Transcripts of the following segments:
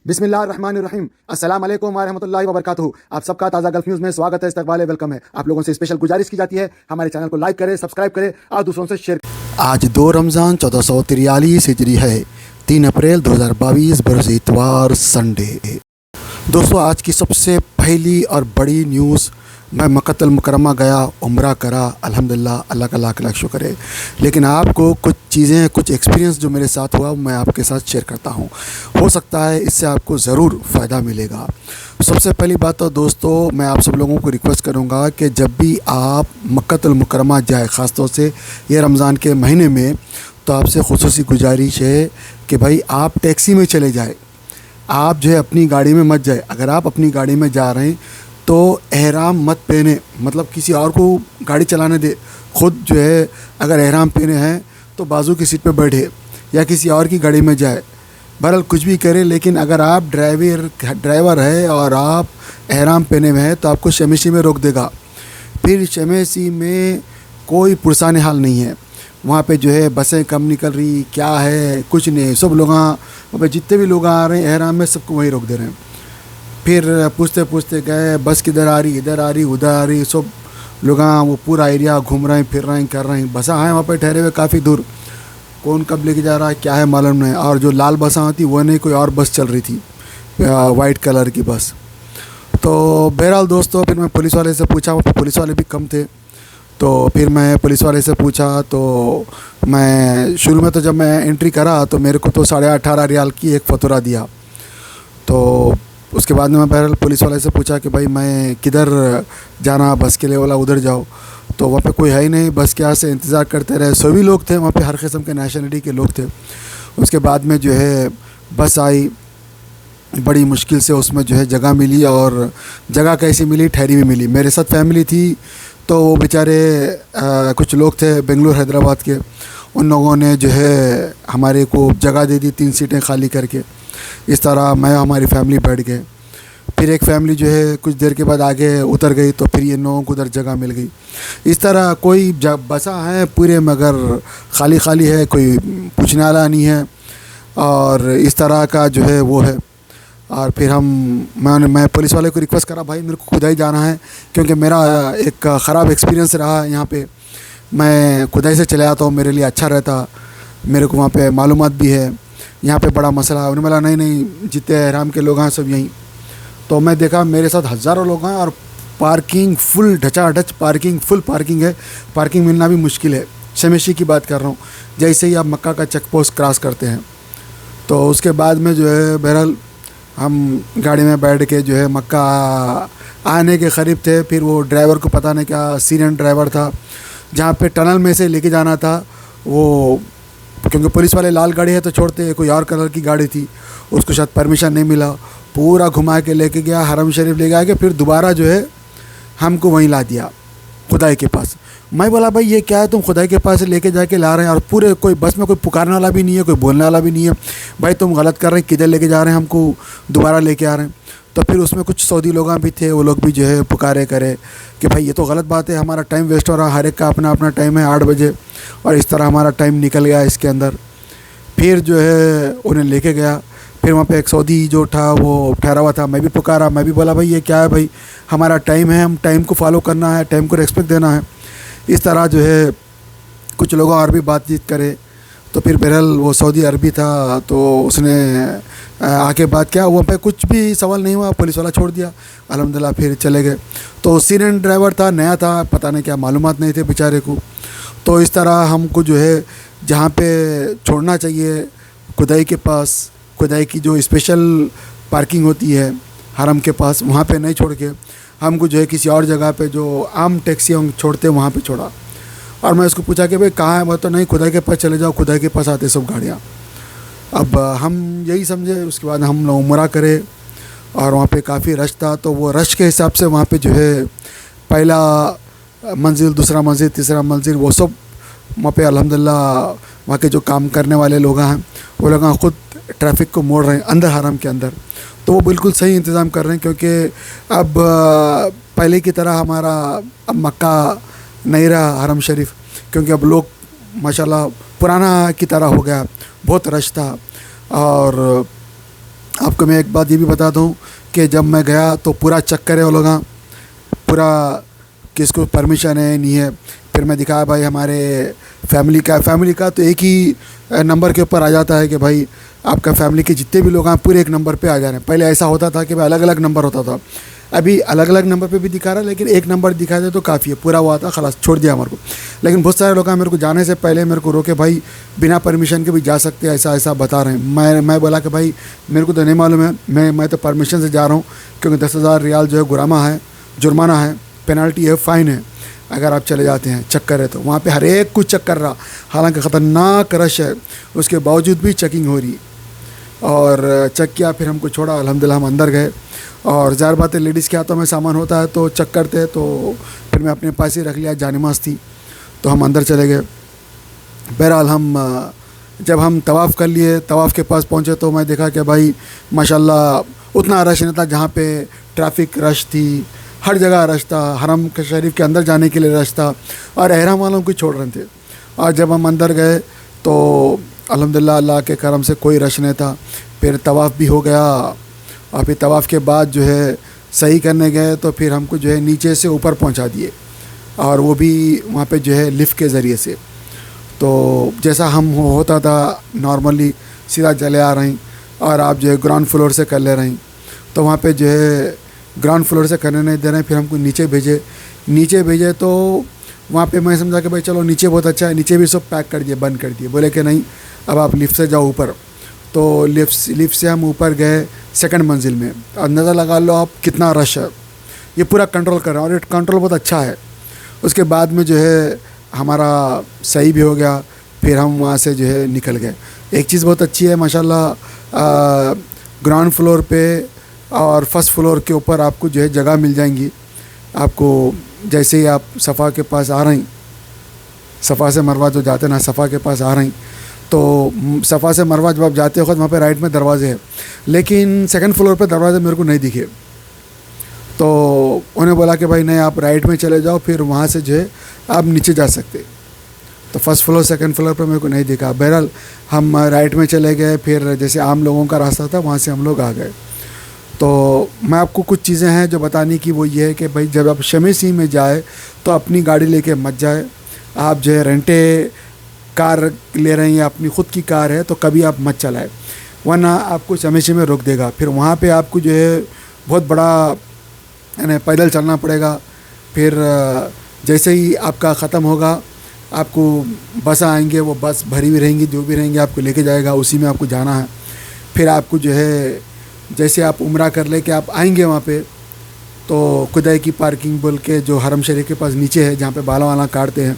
بسم اللہ الرحمن الرحیم. السلام علیکم ورحمۃ اللہ وبرکاتہ. آپ سب کا تازہ گلف نیوز میں سواگت ہے. استقبال ویلکم ہے. آپ لوگوں سے اسپیشل گزارش کی جاتی ہے ہمارے چینل کو لائک کریں, سبسکرائب کریں اور دوسروں سے شیئر کریں. آج 2 رمضان 1443 ہجری ہے. 3 اپریل 2022 بروز اتوار سنڈے. دوستو, آج کی سب سے پہلی اور بڑی نیوز, میں مکہ المکرمہ گیا, عمرہ کرا, الحمدللہ, اللہ کا لاکھ لاکھ شکر ہے. لیکن آپ کو کچھ چیزیں, کچھ ایکسپیرینس جو میرے ساتھ ہوا میں آپ کے ساتھ شیئر کرتا ہوں. ہو سکتا ہے اس سے آپ کو ضرور فائدہ ملے گا. سب سے پہلی بات تو دوستو, میں آپ سب لوگوں کو ریکویسٹ کروں گا کہ جب بھی آپ مکہ المکرمہ جائے, خاص طور سے یہ رمضان کے مہینے میں, تو آپ سے خصوصی گزارش ہے کہ بھائی آپ ٹیکسی میں چلے جائیں. آپ جو ہے اپنی گاڑی میں مت جائے. اگر آپ اپنی گاڑی میں جا رہے ہیں تو احرام مت پہنے, مطلب کسی اور کو گاڑی چلانے دے. خود جو ہے اگر احرام پہنے ہیں تو بازو کی سیٹ پہ بیٹھے یا کسی اور کی گاڑی میں جائے. بہرحال کچھ بھی کرے, لیکن اگر آپ ڈرائیور ہے اور آپ احرام پہنے ہوئے ہیں تو آپ کو شمیسی میں روک دے گا. پھر شمیسی میں کوئی پرسان حال نہیں ہے. وہاں پہ جو ہے بسیں کم نکل رہی, کیا ہے, کچھ نہیں. سب لوگ وہاں پہ جتنے بھی لوگ آ رہے ہیں احرام میں, سب کو وہیں روک دے رہے ہیں. پھر پوچھتے پوچھتے گئے, بس کدھر آ رہی, ادھر آ رہی, ادھر آ رہی. سب لوگ وہ پورا ایریا گھوم رہے ہیں, پھر رہے ہیں, کر رہے ہیں. بسیں ہیں وہاں پہ ٹھہرے ہوئے کافی دور. کون کب لے کے جا رہا ہے کیا ہے معلوم نہیں. اور جو لال بسیں ہوتی وہ نہیں, کوئی اور بس چل رہی تھی, وائٹ کلر کی بس. تو بہرحال دوستو, پھر میں پولیس والے سے پوچھا, وہاں پہ پولیس والے بھی کم تھے. تو پھر میں پولیس والے سے پوچھا, تو میں شروع میں تو جب میں انٹری کرا تو میرے کو تو 18.5 ریال کی ایک فاتورہ دیا. تو اس کے بعد میں بہرحال پولیس والے سے پوچھا کہ بھائی میں کدھر جانا بس کے لیے, بولا ادھر جاؤ. تو وہاں پہ کوئی ہے ہی نہیں, بس کے سے انتظار کرتے رہے. سبھی لوگ تھے وہاں پہ, ہر قسم کے نیشنلٹی کے لوگ تھے. اس کے بعد میں جو ہے بس آئی, بڑی مشکل سے اس میں جو ہے جگہ ملی. اور جگہ کیسی ملی, ٹھہری ہوئی ملی. میرے ساتھ فیملی تھی, تو وہ بیچارے کچھ لوگ تھے بنگلور حیدرآباد کے, ان لوگوں نے جو ہے ہمارے کو جگہ دے دی 3 سیٹیں خالی کر کے. اس طرح میں ہماری فیملی بیٹھ گئے. پھر ایک فیملی جو ہے کچھ دیر کے بعد آگے اتر گئی, تو پھر ان لوگوں کو ادھر جگہ مل گئی. اس طرح کوئی بسا ہیں پورے, مگر خالی خالی ہے, کوئی پوچھنے والا نہیں ہے. اور اس طرح کا جو ہے وہ ہے. اور پھر میں پولیس والے کو ریکویسٹ کرا, بھائی میرے کو خدائی جانا ہے, کیونکہ میرا ایک خراب ایکسپیرینس رہا یہاں پہ. میں خدائی سے چلے آتا ہوں, میرے لیے اچھا رہتا, میرے کو وہاں پہ معلومات بھی ہے. یہاں پہ بڑا مسئلہ ہے. انہوں نے بولا نہیں, جتنے احرام کے لوگ ہیں سب یہیں. تو میں دیکھا میرے ساتھ ہزاروں لوگ ہیں, اور پارکنگ فل, ڈھچا ڈھچ پارکنگ, فل پارکنگ ہے. پارکنگ ملنا بھی مشکل ہے. شمیشی کی بات کر رہا ہوں, جیسے ہی آپ مکہ کا چیک پوسٹ کراس کرتے ہیں. تو اس کے بعد میں جو ہے بہرحال ہم گاڑی میں بیٹھ کے جو ہے مکہ آنے کے قریب تھے. پھر وہ ڈرائیور کو پتہ نہیں کیا سیرین ڈرائیور تھا, جہاں پہ ٹنل میں سے لے کے جانا تھا وہ, کیونکہ پولیس والے لال گاڑی ہے تو چھوڑتے, کوئی اور کلر کی گاڑی تھی, اس کو شاید پرمیشن نہیں ملا. پورا گھما کے لے کے گیا, حرم شریف لے گیا, کہ پھر دوبارہ جو ہے ہم کو وہیں لا دیا خدائی کے پاس. میں بولا بھائی یہ کیا ہے, تم خدائی کے پاس لے کے جا کے لا رہے ہیں, اور پورے کوئی بس میں کوئی پکارنے والا بھی نہیں ہے, کوئی بولنے والا بھی نہیں ہے. بھائی تم غلط کر رہے ہیں, کدھر لے کے جا رہے ہیں ہم کو, دوبارہ لے کے آ رہے ہیں. تو پھر اس میں کچھ سعودی لوگ بھی تھے, وہ لوگ بھی جو ہے پکارے کرے کہ بھائی یہ تو غلط بات ہے, ہمارا ٹائم ویسٹ ہو رہا, ہر ایک کا اپنا اپنا ٹائم ہے 8 بجے, اور اس طرح ہمارا ٹائم نکل گیا اس کے اندر. پھر جو ہے انہیں لے کے گیا. پھر وہاں پہ ایک سعودی جو تھا وہ ٹھہرا ہوا تھا, میں بھی پکارا, میں بھی بولا بھائی یہ کیا ہے, بھائی ہمارا ٹائم ہے, ہم ٹائم کو فالو کرنا ہے, ٹائم کو ریسپیکٹ دینا ہے. اس طرح جو ہے کچھ لوگوں اور بھی بات چیت کرے. تو پھر بہرحال وہ سعودی عربی تھا, تو اس نے آ کے بات کیا, وہاں پہ کچھ بھی سوال نہیں ہوا, پولیس والا چھوڑ دیا الحمدللہ. پھر چلے گئے. تو سیرین ڈرائیور تھا, نیا تھا, پتہ نہیں کیا معلومات نہیں تھے بیچارے کو. تو اس طرح ہم کو جو ہے جہاں پہ چھوڑنا چاہیے خدائی کے پاس, خدائی کی جو اسپیشل پارکنگ ہوتی ہے حرم کے پاس, وہاں پہ نہیں چھوڑ کے ہم کو جو ہے کسی اور جگہ پہ جو عام ٹیکسی ہم چھوڑتے وہاں پہ چھوڑا. اور میں اس کو پوچھا کہ بھائی کہاں ہے, وہ تو نہیں, خدائی کے پاس چلے جاؤ, خدائی کے پاس آتے سب گاڑیاں. اب ہم یہی سمجھے. اس کے بعد ہم لوگ عمرہ کرے, اور وہاں پہ کافی رش تھا. تو وہ رش کے حساب سے وہاں پہ جو ہے پہلا منزل, دوسرا منزل, تیسرا منزل, وہ سب وہاں پہ الحمدللہ وہاں کے جو کام کرنے والے لوگ ہیں وہ لوگ خود ٹریفک کو موڑ رہے ہیں اندر حرم کے اندر. تو وہ بالکل صحیح انتظام کر رہے ہیں, کیونکہ اب پہلے کی طرح ہمارا اب مکہ نہیں رہا حرم شریف, کیونکہ اب لوگ ماشاءاللہ پرانا کی طرح ہو گیا, بہت رش تھا. اور آپ کو میں ایک بات یہ بھی بتا دوں کہ جب میں گیا تو پورا چکر ہے وہ لوگ پورا کس کو پرمیشن ہے نہیں ہے. پھر میں دکھایا بھائی ہمارے فیملی کا تو ایک ہی نمبر کے اوپر آ جاتا ہے کہ بھائی آپ کا فیملی کے جتنے بھی لوگ ہیں پورے ایک نمبر پہ آ جا رہے ہیں. پہلے ایسا ہوتا تھا کہ بھائی الگ الگ نمبر ہوتا تھا, ابھی الگ الگ نمبر پہ بھی دکھا رہا ہے لیکن ایک نمبر دکھا دے تو کافی ہے, پورا ہوا تھا خلاص چھوڑ دیا ہمارے کو. لیکن بہت سارے لوگ ہیں میرے کو جانے سے پہلے میرے کو روکے بھائی بنا پرمیشن کے بھی جا سکتے ایسا ایسا بتا رہے ہیں. میں بولا کہ بھائی میرے کو تو نہیں معلوم ہے, میں تو پرمیشن سے جا رہا ہوں کیونکہ 10,000 ریال جو ہے جرمانہ ہے, پینالٹی ہے, فائن ہے اگر آپ چلے جاتے ہیں. چکر ہے تو وہاں پہ ہر ایک کچھ چیک کر رہا, حالانکہ خطرناک رش ہے, اس کے باوجود بھی چیکنگ ہو رہی. اور چیک کیا, پھر ہم کو چھوڑا, الحمدللہ ہم اندر گئے. اور ظاہر بات ہے لیڈیز کے ہاتھوں میں سامان ہوتا ہے تو چیک کرتے, تو پھر میں اپنے پاس ہی رکھ لیا, جانماز تھی تو ہم اندر چلے گئے. بہرحال جب ہم طواف کر لیے, طواف کے پاس پہنچے تو میں دیکھا کہ بھائی ماشاءاللہ اتنا رش نہیں تھا. جہاں پہ ٹریفک رش تھی, ہر جگہ رش تھا, حرم شریف کے اندر جانے کے لیے رش تھا, اور احرام والوں کو چھوڑ رہے تھے. اور جب ہم اندر گئے تو الحمدللہ اللہ کے کرم سے کوئی رش نہیں تھا. پھر طواف بھی ہو گیا, اور پھر طواف کے بعد جو ہے صحیح کرنے گئے تو پھر ہم کو جو ہے نیچے سے اوپر پہنچا دیے, اور وہ بھی وہاں پہ جو ہے لفٹ کے ذریعے سے. تو جیسا ہم ہوتا تھا نارملی سیدھا چلے آ رہے ہیں, اور آپ جو ہے گراؤنڈ فلور سے کر لے رہے ہیں. تو وہاں پہ جو ہے گراؤنڈ فلور سے کرنے نہیں دے رہے ہیں. پھر ہم کو نیچے بھیجے تو وہاں پہ میں سمجھا کہ بھائی چلو نیچے بہت اچھا ہے, نیچے بھی سب پیک کر دیے, بند کر دیے. بولے کہ نہیں اب آپ لفٹ سے جاؤ اوپر. تو لفٹ سے ہم اوپر گئے سیکنڈ منزل میں. اندازہ لگا لو آپ کتنا رش ہے, یہ پورا کنٹرول کر رہا ہے, اور یہ کنٹرول بہت اچھا ہے. اس کے بعد میں جو ہے ہمارا صحیح بھی ہو گیا. پھر ہم وہاں سے جو ہے نکل گئے. ایک چیز بہت اچھی ہے ماشاءاللہ, گراؤنڈ فلور پہ اور فرسٹ فلور کے اوپر آپ کو جو ہے جگہ مل جائیں گی. آپ کو جیسے ہی آپ صفا کے پاس آ رہے ہیں, صفا سے مروہ جو جاتے ہیں نا, صفا کے پاس آ رہے ہیں تو صفا سے مروہ جب آپ جاتے ہو وہاں پہ رائٹ میں دروازے ہیں, لیکن سیکنڈ فلور پہ دروازے میرے کو نہیں دکھے. تو انہیں بولا کہ بھائی نہیں آپ رائٹ میں چلے جاؤ, پھر وہاں سے جو ہے آپ نیچے جا سکتے. تو فرسٹ فلور سیکنڈ فلور پہ میرے کو نہیں دکھا. بہرحال ہم رائٹ میں چلے گئے, پھر جیسے عام لوگوں کا راستہ تھا وہاں سے ہم لوگ آ گئے. تو میں آپ کو کچھ چیزیں ہیں جو بتانے کی, وہ یہ ہے کہ بھائی جب آپ شمیسی میں جائے تو اپنی گاڑی لے کے مت جائے. آپ جو ہے رینٹے کار لے رہے ہیں یا اپنی خود کی کار ہے تو کبھی آپ مت چلائے, ورنہ آپ کو شمیسی میں روک دے گا. پھر وہاں پہ آپ کو جو ہے بہت بڑا یعنی پیدل چلنا پڑے گا. پھر جیسے ہی آپ کا ختم ہوگا آپ کو بس آئیں گے, وہ بس بھری ہوئی رہیں گی, جو بھی رہیں گے آپ کو لے کے جائے گا, اسی میں آپ کو جانا ہے. پھر آپ کو جو ہے جیسے آپ عمرہ کر لے کے آپ آئیں گے وہاں پہ, تو خدائی کی پارکنگ بول کے جو حرم شریف کے پاس نیچے ہے جہاں پہ بالا والا کاٹتے ہیں,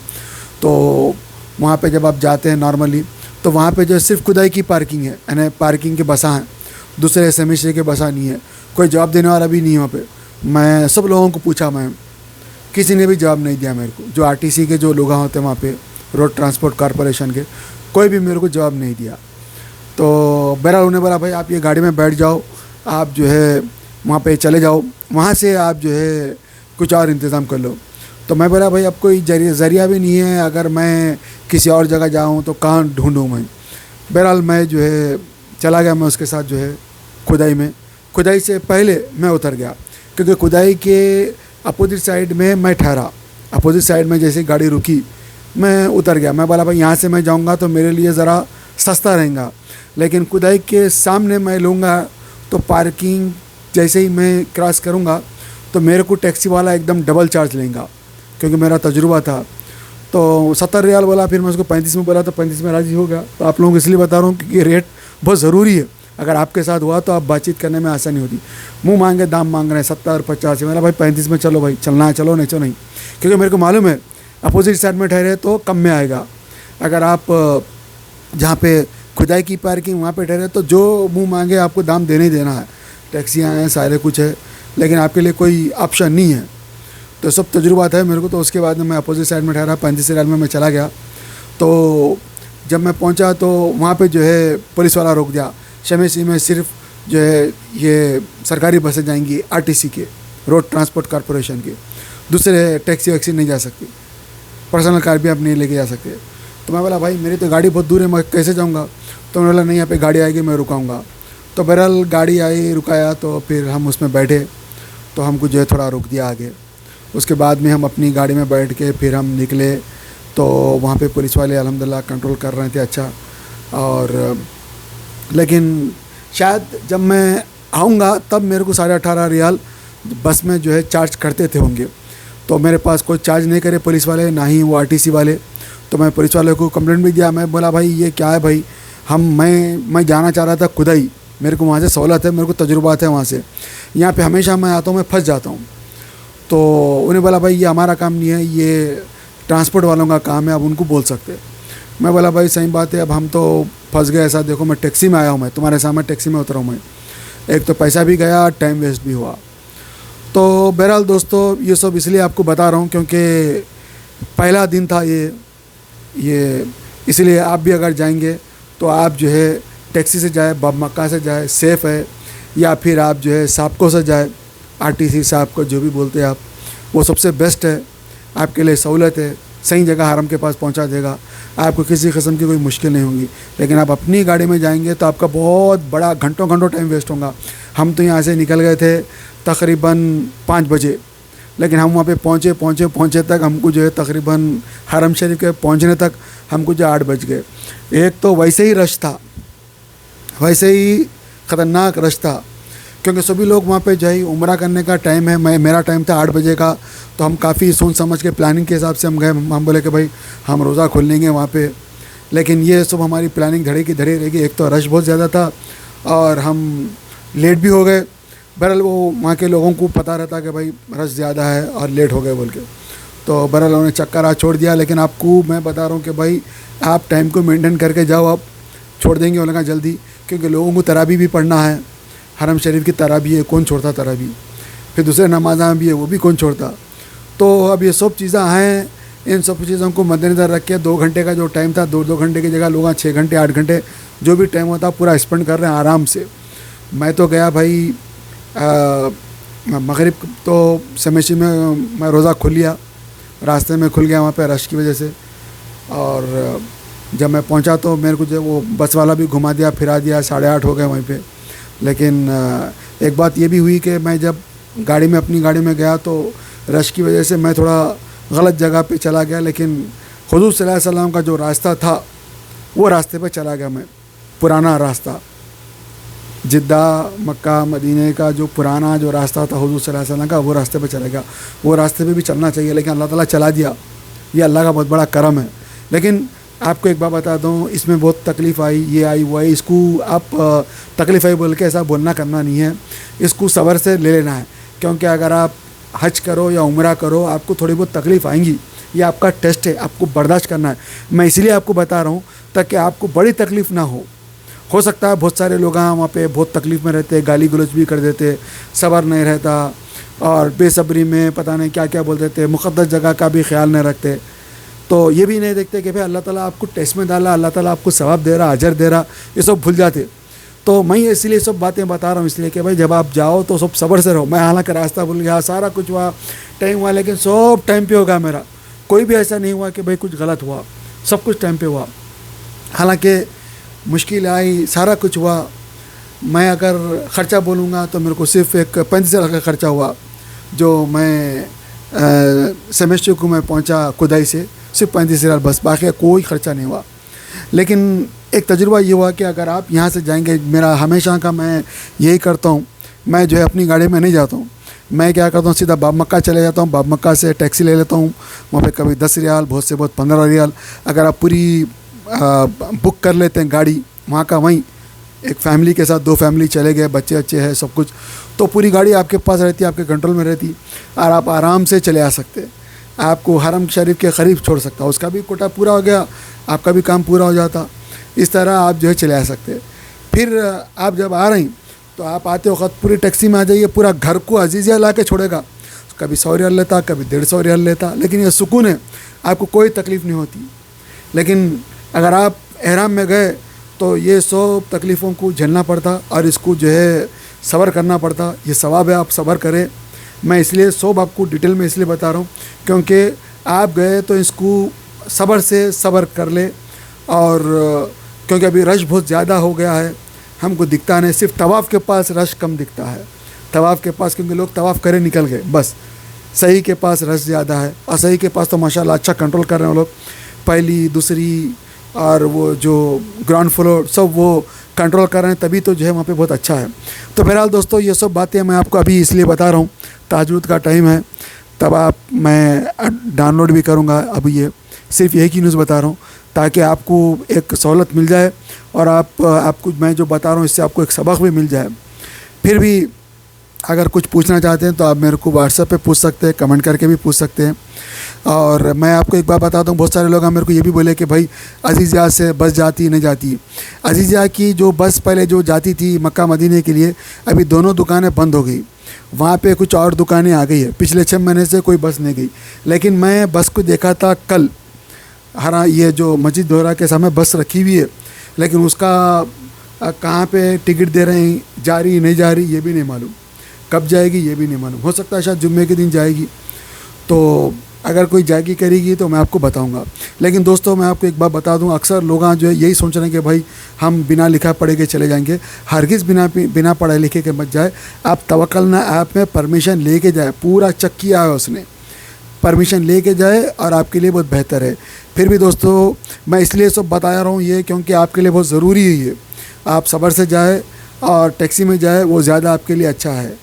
تو وہاں پہ جب آپ جاتے ہیں نارملی تو وہاں پہ جو صرف خدائی کی پارکنگ ہے, یعنی پارکنگ کے بساں ہیں, دوسرے سمیشے کے بساں نہیں ہے. کوئی جواب دینے والا بھی نہیں ہے وہاں پہ. میں سب لوگوں کو پوچھا, میں کسی نے بھی جواب نہیں دیا میرے کو. جو RTC کے جو لوگ ہوتے ہیں وہاں پہ, روڈ ٹرانسپورٹ کارپوریشن کے, کوئی بھی میرے کو جواب نہیں دیا. تو بہرحال انہیں بولا بھائی آپ یہ گاڑی میں بیٹھ جاؤ, آپ جو ہے وہاں پہ چلے جاؤ, وہاں سے آپ جو ہے کچھ اور انتظام کر لو. تو میں بولا بھائی اب کوئی ذریعہ بھی نہیں ہے, اگر میں کسی اور جگہ جاؤں تو کہاں ڈھونڈوں میں. بہرحال میں جو ہے چلا گیا, میں اس کے ساتھ جو ہے کھدائی سے پہلے میں اتر گیا, کیونکہ کھدائی کے اپوزٹ سائڈ میں میں ٹھہرا. اپوزٹ سائڈ میں جیسے گاڑی رکی میں اتر گیا. میں بولا بھائی یہاں سے میں جاؤں گا تو میرے لیے ذرا سستا رہیں گا, لیکن کھدائی کے سامنے میں لوں گا تو پارکنگ جیسے ہی میں کراس کروں گا تو میرے کو ٹیکسی والا ایک دم ڈبل چارج لیں گا, کیونکہ میرا تجربہ تھا. تو 70 ریال بولا, پھر میں اس کو 35 میں بولا تو 35 میں راضی ہو گیا. تو آپ لوگوں کو اس لیے بتا رہا ہوں کہ یہ ریٹ بہت ضروری ہے. اگر آپ کے ساتھ ہوا تو آپ بات چیت کرنے میں آسانی ہوتی. منہ مانگے دام مانگ رہے ہیں 70 50, میرا بھائی 35 میں چلو بھائی, چلنا ہے چلو, نہیں چلو نہیں, کیونکہ میرے کو معلوم ہے اپوزٹ سائڈ میں ٹھہرے تو کم میں آئے گا. اگر آپ جہاں پہ کھدائی کی پارکنگ وہاں پہ ٹھہرے تو جو منہ مانگے آپ کو دام دینا ہی دینا ہے. ٹیکسیاں ہیں, سارے کچھ ہے, لیکن آپ کے لیے کوئی آپشن نہیں ہے. تو سب تجربات ہے میرے کو. تو اس کے بعد میں اپوزٹ سائڈ میں ٹھہرا, 35 ریال میں چلا گیا. تو جب میں پہنچا تو وہاں پہ جو ہے پولیس والا روک دیا. شمیسی میں صرف جو ہے یہ سرکاری بسیں جائیں گی RTC کے, روڈ ٹرانسپورٹ کارپوریشن کے, دوسرے ٹیکسی ویکسی نہیں جا سکتی, پرسنل کار بھی آپ نہیں لے کے جا سکتے. تو میں بولا بھائی میری تو گاڑی بہت دور ہے, میں کیسے جاؤں گا؟ تو میں بولا نہیں, یہاں پہ گاڑی آئے گی, میں رکاؤں گا. تو بہرحال گاڑی آئی, رکایا, تو پھر ہم اس میں بیٹھے, تو ہم کو جو ہے تھوڑا رک دیا آگے. اس کے بعد میں ہم اپنی گاڑی میں بیٹھ کے پھر ہم نکلے, تو وہاں پہ پولیس والے الحمدللہ کنٹرول کر رہے تھے اچھا. اور لیکن شاید جب میں آؤں گا تب میرے کو 18.5 ریال بس میں جو ہے چارج کرتے تھے ہوں گے. تو میرے پاس کوئی چارج نہیں کرے پولیس والے, نہ ہی وہ RTC والے. تو میں پولیس والے کو کمپلینٹ بھی دیا. میں بولا بھائی یہ کیا ہے بھائی, میں جانا چاہ رہا تھا کدئی, میرے کو وہاں سے سہولت ہے, میرے کو تجربات ہے وہاں سے. یہاں پہ ہمیشہ میں آتا ہوں, میں پھنس جاتا ہوں. تو انہیں بولا بھائی یہ ہمارا کام نہیں ہے, یہ ٹرانسپورٹ والوں کا کام ہے, اب ان کو بول سکتے. میں بولا بھائی صحیح بات ہے, اب ہم تو پھنس گئے. ایسا دیکھو میں ٹیکسی میں آیا ہوں, میں تمہارے سامنے ٹیکسی میں اترا ہوں. میں ایک تو پیسہ بھی گیا, ٹائم ویسٹ بھی ہوا. تو بہرحال دوستو یہ سب اس لیے آپ کو بتا رہا ہوں کیونکہ پہلا دن تھا یہ اس لیے آپ بھی اگر جائیں گے تو آپ جو ہے ٹیکسی سے جائے, باب مکہ سے جائے, سیف ہے. یا پھر آپ جو ہے سابقوں سے جائے, RTC صاحب کو جو بھی بولتے ہیں آپ, وہ سب سے بیسٹ ہے. آپ کے لیے سہولت ہے, صحیح جگہ حرم کے پاس پہنچا دے گا, آپ کو کسی قسم کی کوئی مشکل نہیں ہوگی. لیکن آپ اپنی گاڑی میں جائیں گے تو آپ کا بہت بڑا گھنٹوں ٹائم ویسٹ ہوگا. ہم تو یہاں سے نکل گئے تھے تقریباً 5 بجے, لیکن ہم وہاں پہ پہنچے تک ہم کو جو ہے تقریباً حرم شریف کے پہنچنے تک ہم کو جو 8 بج گئے. ایک تو ویسے ہی رش تھا, ویسے ہی خطرناک رش تھا, کیونکہ سبھی لوگ وہاں پہ جو ہے عمرہ کرنے کا ٹائم ہے. میرا ٹائم تھا 8 بجے کا, تو ہم کافی سوچ سمجھ کے پلاننگ کے حساب سے ہم گئے. ہم بولے کہ بھائی ہم روزہ کھول لیں گے وہاں پہ, لیکن یہ سب ہماری پلاننگ دھڑے کی دھڑی رہ گئی. ایک تو رش بہت زیادہ تھا اور ہم لیٹ بھی ہو گئے. بہرحال وہ وہاں کے لوگوں کو پتہ رہتا کہ بھائی رش زیادہ ہے اور لیٹ ہو گئے بول کے, تو بہرحال انہوں نے چکر چھوڑ دیا. لیکن آپ کو میں بتا رہا ہوں کہ بھائی آپ ٹائم کو مینٹین کر کے جاؤ, آپ چھوڑ دیں گے انہوں نے جلدی, کیونکہ لوگوں کو تراویح بھی پڑھنا ہے. حرم شریف کی تراویح ہے, کون چھوڑتا تراویح, پھر دوسرے نمازاں بھی ہے وہ بھی کون چھوڑتا. تو اب یہ سب چیزیں ہیں, ان سب چیزوں کو مد نظر رکھ کے 2 گھنٹے کا جو ٹائم تھا, 2 گھنٹے کی جگہ لوگ 6 گھنٹے 8 گھنٹے جو بھی ٹائم ہوتا پورا اسپینڈ کر رہے ہیں آرام سے. میں تو گیا بھائی مغرب تو سمیشی میں روزہ کھل لیا, راستے میں کھل گیا وہاں پہ رش کی وجہ سے. اور جب میں پہنچا تو میرے کو جو وہ بس والا بھی گھما دیا پھرا دیا, 8:30 ہو گئے وہیں پہ. لیکن ایک بات یہ بھی ہوئی کہ میں جب اپنی گاڑی میں گیا تو رش کی وجہ سے میں تھوڑا غلط جگہ پہ چلا گیا. لیکن حضور صلی اللہ علیہ وسلم کا جو راستہ تھا وہ راستے پہ چلا گیا میں, پرانا راستہ, جدہ مکہ مدینہ کا جو پرانا جو راستہ تھا حضور صلی اللہ علیہ وسلم کا, وہ راستے پہ چلا گیا. وہ راستے پہ بھی چلنا چاہیے, لیکن اللہ تعالیٰ چلا دیا, یہ اللہ کا بہت بڑا کرم ہے. لیکن آپ کو ایک بات بتا دوں, اس میں بہت تکلیف آئی, یہ آئی وہ آئی. اس کو آپ تکلیف آئی بول کے ایسا بولنا کرنا نہیں ہے, اس کو صبر سے لے لینا ہے. کیونکہ اگر آپ حج کرو یا عمرہ کرو آپ کو تھوڑی بہت تکلیف آئیں گی, یہ آپ کا ٹیسٹ ہے, آپ کو برداشت کرنا ہے. میں اسی لیے آپ کو بتا رہا ہوں تاکہ آپ کو بڑی تکلیف نہ ہو سکتا ہے بہت سارے لوگ وہاں پہ بہت تکلیف میں رہتے, گالی گلوچ بھی کر دیتے, صبر نہیں رہتا اور بے صبری میں پتہ نہیں کیا کیا بول دیتے, مقدس جگہ کا بھی خیال نہیں رکھتے. تو یہ بھی نہیں دیکھتے کہ بھائی اللہ تعالیٰ آپ کو ٹیسٹ میں ڈالا, اللہ تعالیٰ آپ کو ثواب دے رہا, اجر دے رہا, یہ سب بھول جاتے. تو میں اس لیے سب باتیں بتا رہا ہوں اس لیے کہ بھائی جب آپ جاؤ تو سب صبر سے رہو. میں حالانکہ راستہ بھول گیا, سارا کچھ ہوا, ٹائم ہوا, لیکن سب ٹائم پہ ہوگا میرا. کوئی بھی ایسا نہیں ہوا کہ بھائی کچھ غلط ہوا, سب کچھ ٹائم پہ ہوا. حالانکہ مشکل آئی, سارا کچھ ہوا. میں اگر خرچہ بولوں گا تو میرے کو صرف ایک 35,000 کا خرچہ ہوا, جو میں سیمسٹر کو میں پہنچا کدائی سے, صرف 35,000 بس, باقی کوئی خرچہ نہیں ہوا. لیکن ایک تجربہ یہ ہوا کہ اگر آپ یہاں سے جائیں گے, میرا ہمیشہ کا میں یہی کرتا ہوں, میں جو ہے اپنی گاڑی میں نہیں جاتا ہوں. میں کیا کرتا ہوں, سیدھا باب مکہ چلے جاتا ہوں. باب مکہ سے ٹیکسی لے لیتا ہوں, وہاں پہ کبھی 10 ریال, بہت سے بہت 15 ریال. اگر آپ پوری بک کر لیتے ہیں گاڑی وہاں کا, وہیں ایک فیملی کے ساتھ 2 فیملی چلے گئے, بچے اچھے ہیں سب کچھ, تو پوری گاڑی آپ کے پاس رہتی ہے, آپ کے کنٹرول میں رہتی, اور آپ آرام سے چلے آ سکتے. آپ کو حرم شریف کے قریب چھوڑ سکتا, اس کا بھی کوٹا پورا ہو گیا, آپ کا بھی کام پورا ہو جاتا. اس طرح آپ جو ہے چلے آ سکتے. پھر آپ جب آ رہے ہیں تو آپ آتے وقت پوری ٹیکسی میں آ جائیے, پورا گھر کو عزیزیہ لا کے چھوڑے گا. کبھی 100 ریال لیتا, کبھی 150 ریال لیتا, لیکن یہ سکون ہے, آپ کو کوئی تکلیف نہیں ہوتی. لیکن اگر آپ احرام میں گئے تو یہ سب تکلیفوں کو جھیلنا پڑتا اور اس کو جو ہے صبر کرنا پڑتا. یہ ثواب ہے, آپ صبر کریں. میں اس لیے سب آپ کو ڈیٹیل میں اس لیے بتا رہا ہوں کیونکہ آپ گئے تو اس کو صبر سے صبر کر لے. اور کیونکہ ابھی رش بہت زیادہ ہو گیا ہے, ہم کو دکھتا نہیں. صرف طواف کے پاس رش کم دکھتا ہے. طواف کے پاس کیونکہ لوگ طواف کرے نکل گئے بس. صحیح کے پاس رش زیادہ ہے, اور صحیح کے پاس تو ماشاءاللہ اچھا کنٹرول کر رہے ہیں وہ لوگ. پہلی دوسری اور وہ جو گراؤنڈ فلور سب وہ کنٹرول کر رہے ہیں, تبھی تو جو ہے وہاں پہ بہت اچھا ہے. تو بہرحال دوستو یہ سب باتیں میں آپ کو ابھی اس لیے بتا رہا ہوں, تہجد کا ٹائم ہے, تب میں ڈاؤن لوڈ بھی کروں گا. ابھی یہ صرف یہی کی نیوز بتا رہا ہوں تاکہ آپ کو ایک سہولت مل جائے, اور آپ کو میں جو بتا رہا ہوں اس سے آپ کو ایک سبق بھی مل جائے. پھر بھی اگر کچھ پوچھنا چاہتے ہیں تو آپ میرے کو واٹس ایپ پہ پوچھ سکتے ہیں, کمنٹ کر کے بھی پوچھ سکتے ہیں. اور میں آپ کو ایک بات بتاتا ہوں, بہت سارے لوگ میرے کو یہ بھی بولے کہ بھائی عزیزیہ سے بس جاتی نہیں جاتی. عزیزیہ کی جو بس پہلے جو جاتی تھی مکہ مدینے کے لیے, ابھی دونوں دکانیں بند ہو گئی. وہاں پہ کچھ اور دکانیں آ گئی ہے. پچھلے 6 مہینے سے کوئی بس نہیں گئی. لیکن میں بس کو دیکھا تھا کل, یہ جو مسجد دورہ کے سامنے بس رکھی ہوئی ہے, لیکن اس کا کہاں پہ ٹکٹ دے رہے ہیں, جا رہی نہیں جا رہی یہ بھی نہیں معلوم, کب جائے گی یہ بھی نہیں معلوم. ہو سکتا ہے شاید جمعے کے دن جائے گی. تو اگر کوئی جائے گی کرے گی تو میں آپ کو بتاؤں گا. لیکن دوستو میں آپ کو ایک بات بتا دوں, اکثر لوگ جو ہے یہی سوچ رہے ہیں کہ بھائی ہم بنا لکھا پڑھے کے چلے جائیں گے. ہرگز بنا پڑھے لکھے کے مت جائے. آپ توکلنا ایپ میں پرمیشن لے کے جائے, پورا چیک کیا ہے اس نے, پرمیشن لے کے جائے اور آپ کے لیے بہت بہتر ہے. پھر بھی دوستو میں اس لیے سب بتایا رہا ہوں یہ کیونکہ آپ کے لیے بہت ضروری ہے. یہ آپ صبر سے جائے اور ٹیکسی میں جائے, وہ زیادہ آپ کے لیے اچھا ہے.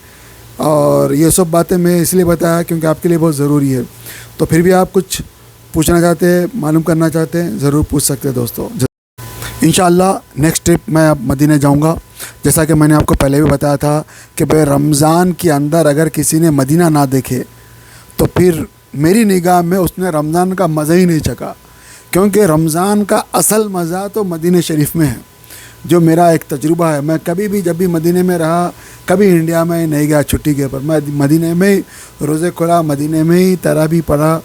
اور یہ سب باتیں میں اس لیے بتایا کیونکہ آپ کے لیے بہت ضروری ہے. تو پھر بھی آپ کچھ پوچھنا چاہتے ہیں, معلوم کرنا چاہتے ہیں, ضرور پوچھ سکتے ہیں دوستو. انشاءاللہ نیکسٹ ٹرپ میں اب مدینہ جاؤں گا. جیسا کہ میں نے آپ کو پہلے بھی بتایا تھا کہ بھائی رمضان کے اندر اگر کسی نے مدینہ نہ دیکھے تو پھر میری نگاہ میں اس نے رمضان کا مزہ ہی نہیں چکھا. کیونکہ رمضان کا اصل مزہ تو مدینہ شریف میں ہے, جو میرا ایک تجربہ ہے. میں کبھی بھی جب بھی مدینہ میں رہا, کبھی انڈیا میں نہیں گیا چھٹی کے اوپر, میں مدینہ میں ہی روزے کھولا, مدینہ میں ہی تراویح پڑھا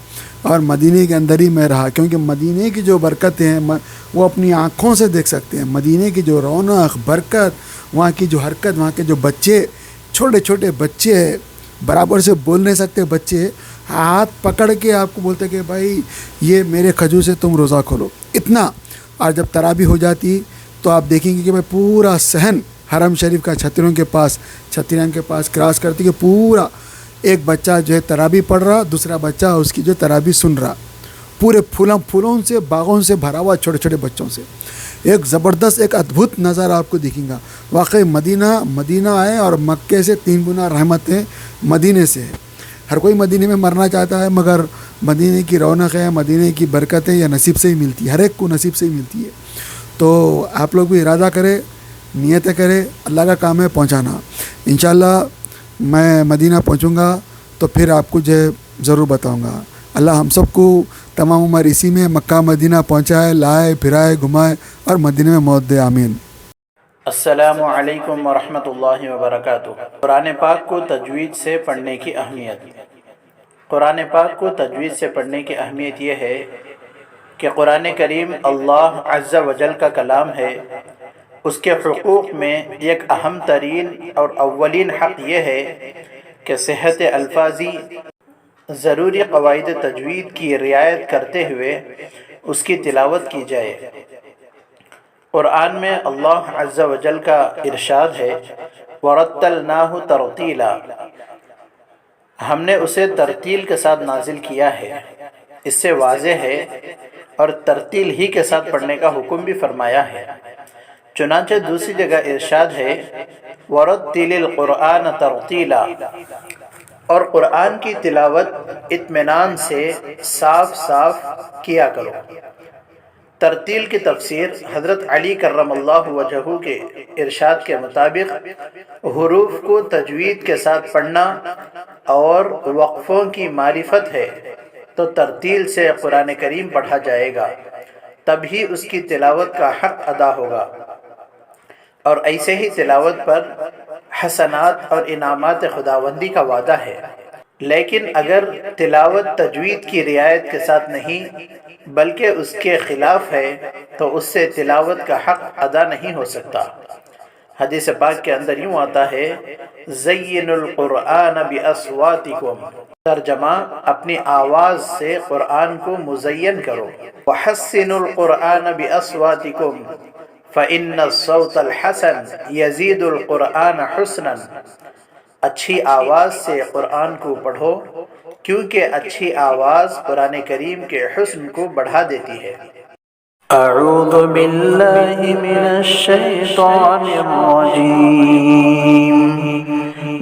اور مدینہ کے اندر ہی میں رہا. کیونکہ مدینہ کی جو برکتیں ہیں وہ اپنی آنکھوں سے دیکھ سکتے ہیں. مدینہ کی جو رونق برکت, وہاں کی جو حرکت, وہاں کے جو بچے, چھوٹے چھوٹے بچے, برابر سے بول نہیں سکتے بچے, ہاتھ پکڑ کے آپ کو بولتے کہ بھائی یہ میرے کھجور سے تم روزہ کھولو, اتنا. اور جب تراویح ہو جاتی تو آپ دیکھیں گے کہ بھائی پورا صحن حرم شریف کا چھتریوں کے پاس کراس کرتی کہ پورا ایک بچہ جو ہے تراویح پڑھ رہا, دوسرا بچہ اس کی جو تراویح سن رہا, پورے پھولوں سے باغوں سے بھرا ہوا چھوٹے چھوٹے بچوں سے. ایک زبردست ایک ادبھت نظارہ آپ کو دکھیں گا. واقعی مدینہ آئے اور مکے سے 3 گنا رحمتیں مدینے سے ہے. ہر کوئی مدینے میں مرنا چاہتا ہے, مگر مدینے کی رونق ہے, مدینے کی برکتیں یا نصیب سے ہی ملتی ہے, ہر ایک کو نصیب سے ہی ملتی ہے. تو آپ لوگ بھی ارادہ کرے, نیتیں کرے, اللہ کا کام ہے پہنچانا. انشاءاللہ میں مدینہ پہنچوں گا تو پھر آپ کو جو ہے ضرور بتاؤں گا. اللہ ہم سب کو تمام عمر اسی میں مکہ مدینہ پہنچائے, لائے پھرائے گھمائے اور مدینہ میں موت دے, آمین. السلام علیکم ورحمۃ اللہ وبرکاتہ. قرآن پاک کو تجوید سے پڑھنے کی اہمیت. قرآن پاک کو تجوید سے پڑھنے کی اہمیت یہ ہے کہ قرآن کریم اللہ عز و جل کا کلام ہے. اس کے حقوق میں ایک اہم ترین اور اولین حق یہ ہے کہ صحت الفاظی, ضروری قواعد تجوید کی رعایت کرتے ہوئے اس کی تلاوت کی جائے. قرآن میں اللہ عز و جل کا ارشاد ہے وَرَتَّلْنَاهُ تَرْتِيلًا, ہم نے اسے ترتیل کے ساتھ نازل کیا ہے. اس سے واضح ہے اور ترتیل ہی کے ساتھ پڑھنے کا حکم بھی فرمایا ہے. چنانچہ دوسری جگہ ارشاد ہے وَرَتِّلِ الْقُرْآنَ تَرْتِيلًا, اور قرآن کی تلاوت اطمینان سے صاف صاف کیا کرو. ترتیل کی تفسیر حضرت علی کرم اللہ وجہہ کے ارشاد کے مطابق حروف کو تجوید کے ساتھ پڑھنا اور وقفوں کی معرفت ہے. تو ترتیل سے قرآن کریم پڑھا جائے گا, تب ہی اس کی تلاوت کا حق ادا ہوگا. اور ایسے ہی تلاوت پر حسنات اور انعامات خداوندی کا وعدہ ہے. لیکن اگر تلاوت تجوید کی رعایت کے ساتھ نہیں بلکہ اس کے خلاف ہے تو اس سے تلاوت کا حق ادا نہیں ہو سکتا. حدیث پاک کے اندر یوں آتا ہے زینوا القرآن باصواتکم, ترجمہ اپنی آواز سے قرآن کو مزین کرو. وحسنوا القرآن باصواتکم فإن الصوت الحسن يزيد القرآن حسنا، اچھی آواز سے قرآن کو پڑھو کیونکہ اچھی آواز قرآن کریم کے حسن کو بڑھا دیتی ہے۔ اعوذ باللہ من الشیطان الرجیم،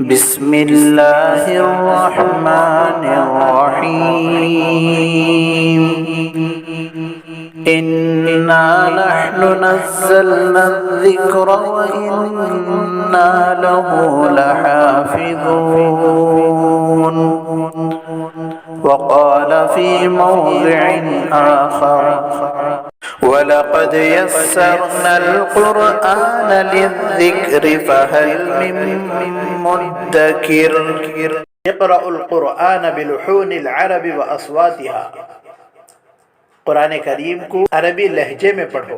بسم اللہ الرحمن الرحیم، انا نحن نزلنا الذکر وانا له لحافظون، وقال في موضع آخر وَلَقَدْ يَسَّرْنَا الْقُرْآنَ لِلذِّكْرِ فَهَلْ مِن مُّدَّكِرٍ اقرأوا القرآن بلحون العرب وأصواتها، قرآن کریم کو عربی لہجے میں پڑھو۔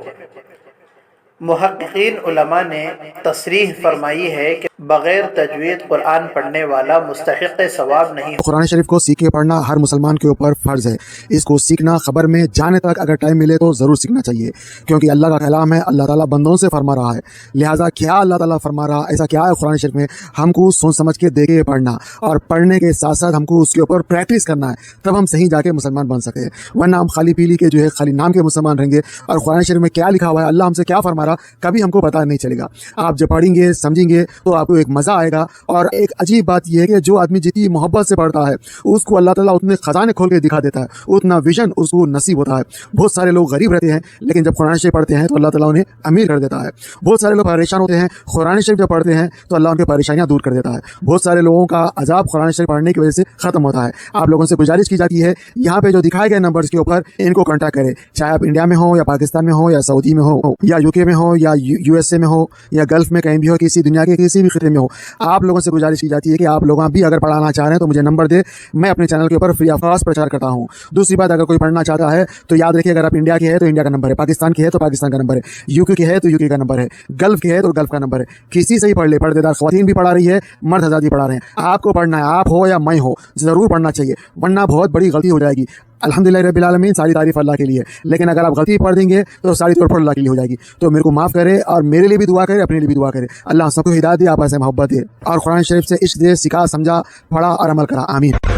محققین علماء نے تصریح فرمائی ہے کہ بغیر تجوید قرآن پڑھنے والا مستحق ثواب نہیں۔ قرآن شریف کو سیکھ کے پڑھنا ہر مسلمان کے اوپر فرض ہے۔ اس کو سیکھنا خبر میں جانے تک اگر ٹائم ملے تو ضرور سیکھنا چاہیے، کیونکہ اللہ کا کلام ہے، اللہ تعالیٰ بندوں سے فرما رہا ہے۔ لہٰذا کیا اللہ تعالیٰ فرما رہا، ایسا کیا ہے قرآن شریف میں، ہم کو سوچ سمجھ کے دیکھ کے پڑھنا، اور پڑھنے کے ساتھ ساتھ ہم کو اس کے اوپر پریکٹس کرنا ہے، تب ہم صحیح جا کے مسلمان بن سکے۔ ورنہ ہم خالی پیلی کے جو ہے خالی نام کے مسلمان رہیں گے، اور قرآن شریف میں کیا لکھا ہوا ہے، اللہ ہم سے کیا فرما رہا، کبھی ہم کو پتہ نہیں چلے گا۔ آپ جب پڑھیں گے سمجھیں گے تو آپ کو ایک مزہ آئے گا۔ اور ایک عجیب بات یہ ہے کہ جو آدمی جتنی محبت سے پڑھتا ہے اس کو اللہ تعالیٰ اتنے خزانے کھول کے دکھا دیتا ہے، اتنا ویژن اس کو نصیب ہوتا ہے۔ بہت سارے لوگ غریب رہتے ہیں لیکن جب قرآن شریف پڑھتے ہیں تو اللہ تعالیٰ انہیں امیر کر دیتا ہے۔ بہت سارے لوگ پریشان ہوتے ہیں، قرآن شریف جب پڑھتے ہیں تو اللہ ان کی پریشانیاں دور کر دیتا ہے۔ بہت سارے لوگوں کا عذاب قرآن شریف پڑھنے کی وجہ سے ختم ہوتا ہے۔ آپ لوگوں سے گزارش کی جاتی ہے یہاں پہ جو دکھائے گئے نمبرز کے اوپر ان کو کانٹیکٹ کریں، چاہے آپ انڈیا میں ہو یا پاکستان میں ہو یا سعودی میں ہو یا UK میں ہو یا USA میں ہو یا گلف میں کہیں بھی ہو، کسی دنیا کے کسی بھی خطے میں ہو۔ آپ لوگوں سے گزارش کی جاتی ہے کہ آپ لوگ بھی اگر پڑھانا چاہ رہے ہیں تو مجھے نمبر دے، میں اپنے چینل کے اوپر فری آف کاسٹ پرچار کرتا ہوں۔ دوسری بات، اگر کوئی پڑھنا چاہتا ہے تو یاد رکھیے، اگر آپ انڈیا کے ہے تو انڈیا کا نمبر ہے، پاکستان کے ہے تو پاکستان کا نمبر ہے، UK کے ہے تو UK کا نمبر ہے، گلف کے ہے تو گلف کا نمبر ہے۔ کسی سے ہی پڑھ لے، پردے دار خواتین بھی پڑھا رہی ہے، مرد حضرات بھی پڑھا رہے ہیں۔ آپ کو پڑھنا ہے، آپ ہو یا میں ہو، ضرور پڑھنا چاہیے، ورنہ بہت بڑی غلطی ہو جائے گی۔ الحمدللہ رب العالمین، ساری تعریف اللہ کے لیے، لیکن اگر آپ غلطی پڑھ دیں گے تو ساری طور پر اللہ کے لیے ہو جائے گی۔ تو میرے کو معاف کرے اور میرے لیے بھی دعا کرے، اپنے لیے بھی دعا کرے۔ اللہ سب کو ہدایت دے، آپ ایسے محبت دے اور قرآن شریف سے عشق دے، سکھا، سمجھا، پڑھا اور عمل کرا۔ آمین۔